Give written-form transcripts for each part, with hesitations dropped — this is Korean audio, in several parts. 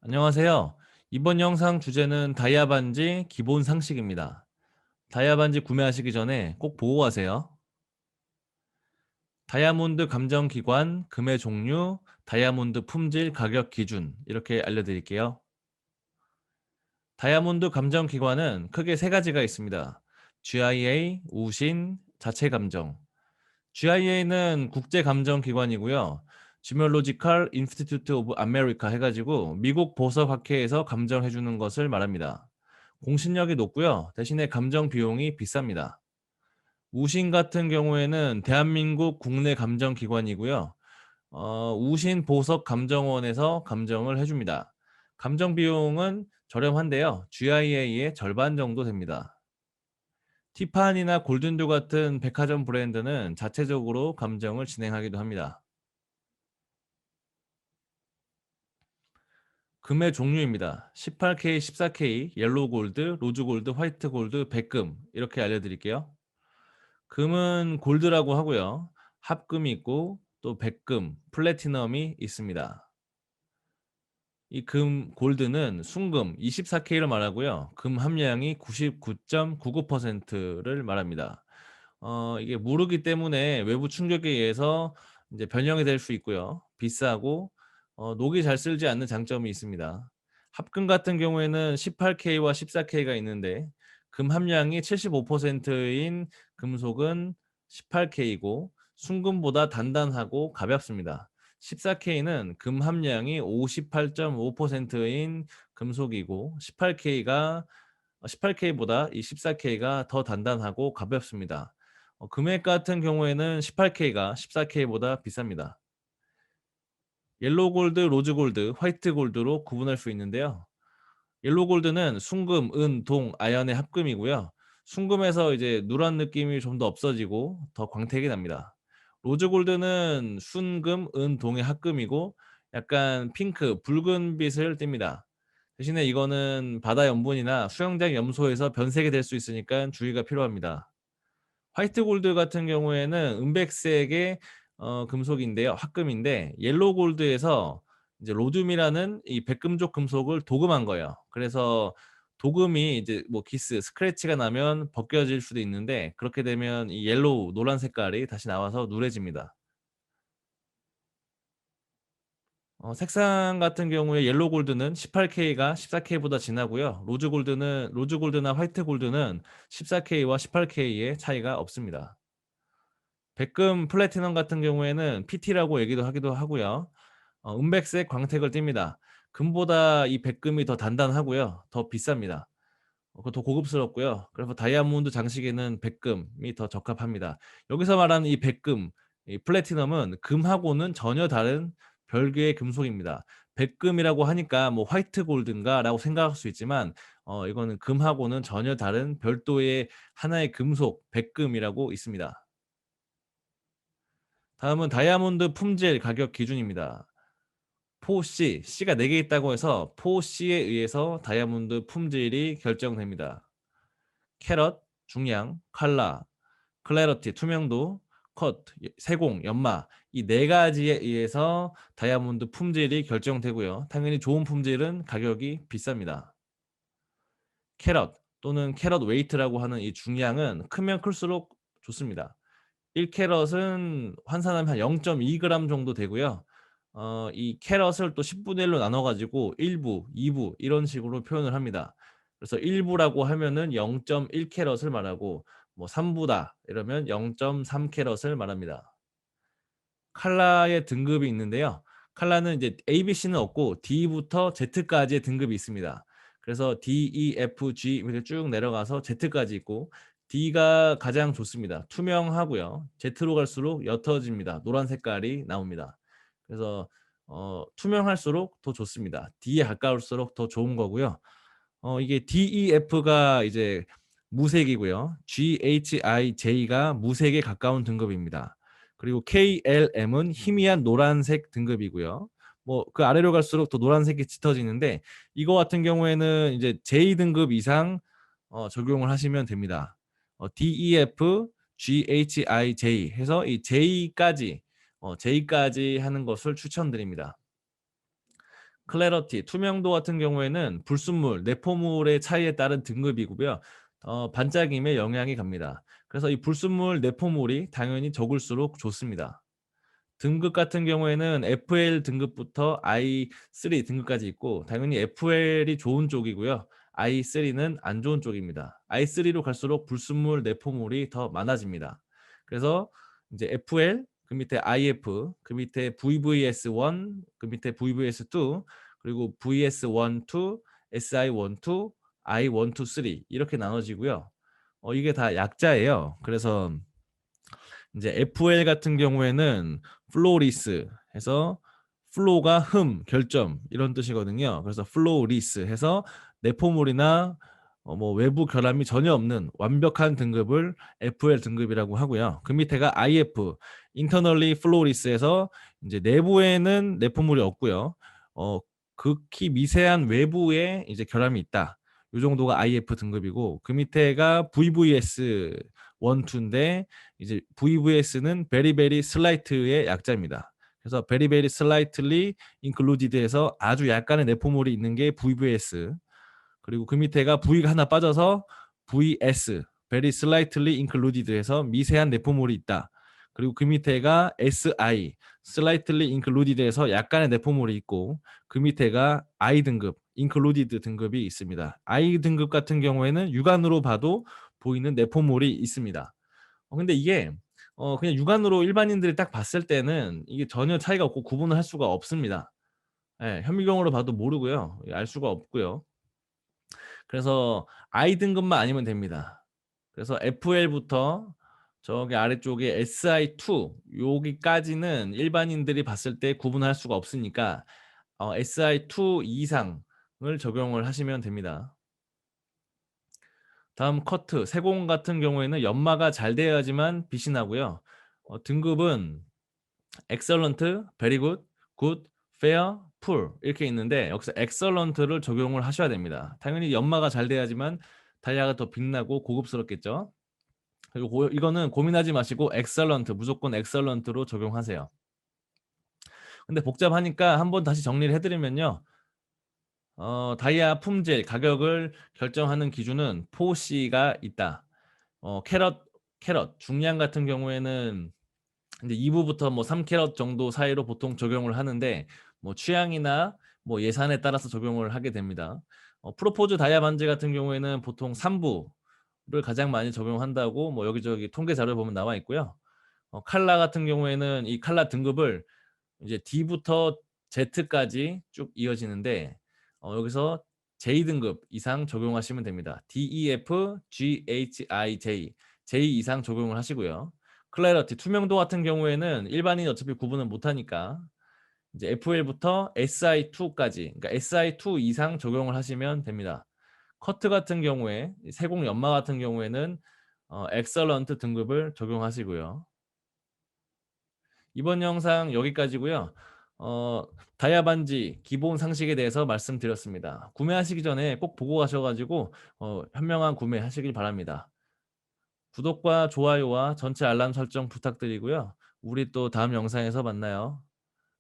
안녕하세요. 이번 영상 주제는 다이아 반지 기본 상식입니다. 다이아 반지 구매하시기 전에 꼭 보고 가세요. 다이아몬드 감정 기관, 금의 종류, 다이아몬드 품질, 가격 기준 이렇게 알려드릴게요. 다이아몬드 감정 기관은 크게 세 가지가 있습니다. GIA, 우신, 자체 감정. GIA는 국제 감정 기관이고요. 지멜로지컬 인스티튜트 오브 아메리카 해가지고 미국 보석학회에서 감정해 주는 것을 말합니다. 공신력이 높고요. 대신에 감정 비용이 비쌉니다. 우신 같은 경우에는 대한민국 국내 감정 기관이고요. 우신 보석 감정원에서 감정을 해줍니다. 감정 비용은 저렴한데요. GIA의 절반 정도 됩니다. 티파니나 골든듀 같은 백화점 브랜드는 자체적으로 감정을 진행하기도 합니다. 금의 종류입니다. 18K, 14K, 옐로우 골드, 로즈 골드, 화이트 골드, 백금 이렇게 알려드릴게요. 금은 골드라고 하고요. 합금이 있고 또 백금, 플래티넘이 있습니다. 이 금 골드는 순금 24K를 말하고요. 금 함량이 99.99%를 말합니다. 이게 무르기 때문에 외부 충격에 의해서 이제 변형이 될 수 있고요. 비싸고 녹이 잘 슬지 않는 장점이 있습니다. 합금 같은 경우에는 18K와 14K가 있는데 금 함량이 75%인 금속은 18K이고 순금보다 단단하고 가볍습니다. 14K는 금 함량이 58.5%인 금속이고 18K보다 이 14K가 더 단단하고 가볍습니다. 금액 같은 경우에는 18K가 14K보다 비쌉니다. 옐로우 골드, 로즈 골드, 화이트 골드로 구분할 수 있는데요. 옐로우 골드는 순금, 은, 동, 아연의 합금이고요. 순금에서 이제 누런 느낌이 좀 더 없어지고 더 광택이 납니다. 로즈 골드는 순금, 은, 동의 합금이고 약간 핑크, 붉은 빛을 띱니다. 대신에 이거는 바다 염분이나 수영장 염소에서 변색이 될 수 있으니까 주의가 필요합니다. 화이트 골드 같은 경우에는 은백색의 금속인데요. 합금인데 옐로우 골드에서 이제 로듐이라는 이 백금족 금속을 도금한 거예요. 그래서 도금이 이제 뭐 기스, 스크래치가 나면 벗겨질 수도 있는데 그렇게 되면 이 옐로우 노란 색깔이 다시 나와서 누래집니다. 색상 같은 경우에 옐로우 골드는 18K가 14K보다 진하고요. 로즈 골드나 화이트 골드는 14K와 18K의 차이가 없습니다. 백금 플래티넘 같은 경우에는 PT라고 얘기도 하기도 하고요. 은백색 광택을 띱니다. 금보다 이 백금이 더 단단하고요. 더 비쌉니다. 더 고급스럽고요. 그래서 다이아몬드 장식에는 백금이 더 적합합니다. 여기서 말하는 이 백금, 이 플래티넘은 금하고는 전혀 다른 별개의 금속입니다. 백금이라고 하니까 뭐 화이트 골드인가라고 생각할 수 있지만 이거는 금하고는 전혀 다른 별도의 하나의 금속, 백금이라고 있습니다. 다음은 다이아몬드 품질 가격 기준입니다. 포C, C가 4개 있다고 해서 포C에 의해서 다이아몬드 품질이 결정됩니다. 캐럿, 중량, 칼라, 클래러티, 투명도, 컷, 세공, 연마 이 네 가지에 의해서 다이아몬드 품질이 결정되고요. 당연히 좋은 품질은 가격이 비쌉니다. 캐럿 또는 캐럿 웨이트라고 하는 이 중량은 크면 클수록 좋습니다. 1캐럿은 환산하면 한 0.2g 정도 되고요. 이 캐럿을 또 10분의 1로 나눠 가지고 1부, 2부 이런 식으로 표현을 합니다. 그래서 1부라고 하면은 0.1캐럿을 말하고 뭐 3부다 이러면 0.3캐럿을 말합니다. 칼라의 등급이 있는데요. 칼라는 이제 A, B, C는 없고 D부터 Z까지의 등급이 있습니다. 그래서 D, E, F, G 이렇게 쭉 내려가서 Z까지 있고 D가 가장 좋습니다. 투명하고요. Z로 갈수록 옅어집니다. 노란 색깔이 나옵니다. 그래서 투명할수록 더 좋습니다. D에 가까울수록 더 좋은 거고요. 이게 DEF가 이제 무색이고요. GHIJ가 무색에 가까운 등급입니다. 그리고 KLM은 희미한 노란색 등급이고요. 뭐 그 아래로 갈수록 더 노란색이 짙어지는데 이거 같은 경우에는 이제 J 등급 이상 적용을 하시면 됩니다. DEF, GHIJ 해서 이 J까지 하는 것을 추천드립니다. 클래러티, 투명도 같은 경우에는 불순물, 내포물의 차이에 따른 등급이고요. 반짝임에 영향이 갑니다. 그래서 이 불순물, 내포물이 당연히 적을수록 좋습니다. 등급 같은 경우에는 FL 등급부터 I3 등급까지 있고 당연히 FL이 좋은 쪽이고요. I3는 안 좋은 쪽입니다. I3로 갈수록 불순물, 내포물이 더 많아집니다. 그래서 이제 FL, 그 밑에 IF, 그 밑에 VVS1, 그 밑에 VVS2, 그리고 VS1, 2, SI1, 2, I1, 2, 3 이렇게 나눠지고요. 이게 다 약자예요. 그래서 이제 FL 같은 경우에는 플로리스 해서 플로가 결점 이런 뜻이거든요. 그래서 플로리스 해서 내포물이나 뭐 외부 결함이 전혀 없는 완벽한 등급을 FL 등급이라고 하고요. 그 밑에가 IF internally flawless해서 이제 내부에는 내포물이 없고요. 어 극히 미세한 외부에 이제 결함이 있다. 이 정도가 IF 등급이고 그 밑에가 VVS 1, 2인데 이제 VVS는 very very slight의 약자입니다. 그래서 very very slightly included에서 아주 약간의 내포물이 있는 게 VVS. 그리고 그 밑에가 V가 하나 빠져서 VS, very slightly included해서 미세한 내포물이 있다. 그리고 그 밑에가 SI, slightly included에서 약간의 내포물이 있고 그 밑에가 I 등급, included 등급이 있습니다. I 등급 같은 경우에는 육안으로 봐도 보이는 내포물이 있습니다. 근데 이게 그냥 육안으로 일반인들이 딱 봤을 때는 이게 전혀 차이가 없고 구분을 할 수가 없습니다. 예, 현미경으로 봐도 모르고요. 알 수가 없고요. 그래서 I 등급만 아니면 됩니다. 그래서 FL부터 저기 아래쪽에 SI2 여기까지는 일반인들이 봤을 때 구분할 수가 없으니까 SI2 이상을 적용을 하시면 됩니다. 다음 커트, 세공 같은 경우에는 연마가 잘 돼야지만 빛이 나고요. 등급은 excellent, very good, good, fair, poor 이렇게 있는데 여기서 excellent를 적용을 하셔야 됩니다. 당연히 연마가 잘 돼야지만 다이아가 더 빛나고 고급스럽겠죠. 그리고 이거는 고민하지 마시고 excellent, 무조건 excellent로 적용하세요. 근데 복잡하니까 한번 다시 정리를 해드리면요. 다이아 품질, 가격을 결정하는 기준은 4C가 있다. 캐럿, 중량 같은 경우에는 이제 2부부터 뭐 3캐럿 정도 사이로 보통 적용을 하는데 뭐 취향이나 뭐 예산에 따라서 적용을 하게 됩니다. 프로포즈 다이아 반지 같은 경우에는 보통 3부를 가장 많이 적용한다고 뭐 여기저기 통계 자료 보면 나와 있고요. 칼라 같은 경우에는 이 칼라 등급을 이제 D부터 Z까지 쭉 이어지는데 여기서 J 등급 이상 적용하시면 됩니다. D, E, F, G, H, I, J 이상 적용을 하시고요. 클래러티, 투명도 같은 경우에는 일반인이 어차피 구분을 못하니까 이제 FL부터 SI2까지 그러니까 SI2 이상 적용을 하시면 됩니다. 커트 같은 경우에 세공 연마 같은 경우에는 엑설런트 등급을 적용하시고요. 이번 영상 여기까지고요. 다이아 반지 기본 상식에 대해서 말씀드렸습니다. 구매하시기 전에 꼭 보고 가셔가지고 현명한 구매하시길 바랍니다. 구독과 좋아요와 전체 알람 설정 부탁드리고요. 우리 또 다음 영상에서 만나요.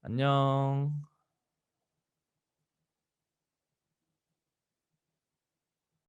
안녕.